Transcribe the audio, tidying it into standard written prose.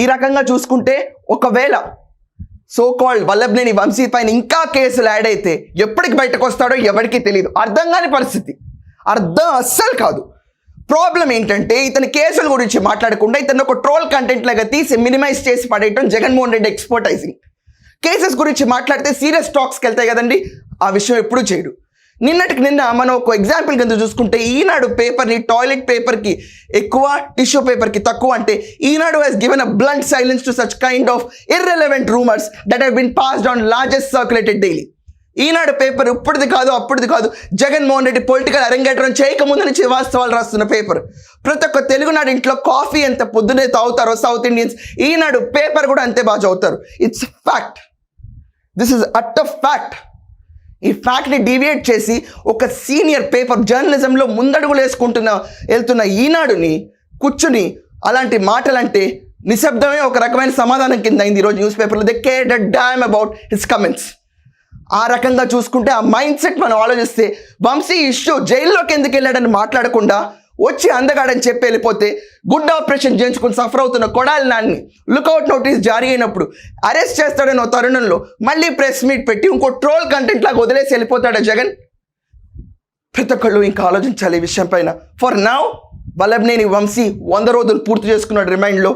ఈ రకంగా చూసుకుంటే ఒకవేళ సో కాల్డ్ వల్లభనేని వంశీ పైన ఇంకా కేసులు యాడ్ అయితే ఎప్పటికి బయటకు వస్తాడో ఎవరికి తెలియదు. అర్థం కాని పరిస్థితి, అర్థం అస్సలు కాదు. ప్రాబ్లం ఏంటంటే ఇతని కేసుల గురించి మాట్లాడకుండా ఇతను ఒక ట్రోల్ కంటెంట్ లాగా తీసి మినిమైజ్ చేసి పడేయటం జగన్మోహన్ రెడ్డి ఎక్స్పోర్టైజింగ్. కేసెస్ గురించి మాట్లాడితే సీరియస్ టాక్స్కి వెళ్తాయి కదండి, ఆ విషయం ఎప్పుడూ చేయడు. నిన్నటికి నిన్న మనం ఒక ఎగ్జాంపుల్ కింద చూసుకుంటే ఈనాడు పేపర్ని టాయిలెట్ పేపర్కి ఎక్కువ, టిష్యూ పేపర్కి తక్కువ అంటే Eenadu has given a blunt silence to such kind of irrelevant rumours that have been passed on largest circulated daily. Eenadu paper ఇప్పుడుది కాదు అప్పుడుది కాదు, జగన్మోహన్ రెడ్డి పొలిటికల్ అరంగేట్రం చేయకముందు నుంచి వాస్తవాలు రాస్తున్న పేపర్. ప్రతి ఒక్క తెలుగునాడు ఇంట్లో కాఫీ ఎంత పొద్దునే తాగుతారో సౌత్ ఇండియన్స్, ఈనాడు పేపర్ కూడా అంతే బాగా చదువుతారు. It's fact, this is utter fact. ఈ ఫ్యాక్ట్ని డీవియేట్ చేసి ఒక సీనియర్ పేపర్ జర్నలిజంలో ముందడుగులు వెళ్తున్న ఈనాడుని కూర్చుని అలాంటి మాటలంటే నిశ్శబ్దమే ఒక రకమైన సమాధానం కింద అయింది ఈరోజు న్యూస్ పేపర్లో. They cared a damn about his comments. ఆ రకంగా చూసుకుంటే ఆ మైండ్ సెట్ మనం ఆలోచిస్తే వంశీ ఇష్యూ జైల్లోకి ఎందుకు వెళ్ళాడని మాట్లాడకుండా వచ్చి అందగాడని చెప్పి వెళ్ళిపోతే గుడ్ ఆపరేషన్ చేయించుకుని సఫర్ అవుతున్న కొడాలి నాన్ని లుకౌట్ నోటీస్ జారీ అయినప్పుడు అరెస్ట్ చేస్తాడని తరుణంలో మళ్ళీ ప్రెస్ మీట్ పెట్టి ఇంకో ట్రోల్ కంటెంట్ లాగా వదిలేసి వెళ్ళిపోతాడా జగన్? ప్రతి ఒక్కళ్ళు ఇంకా ఆలోచించాలి ఈ విషయం పైన. ఫర్ నౌ వల్లభనేని వంశీ 100 రోజులు పూర్తి చేసుకున్నాడు రిమైండ్లో.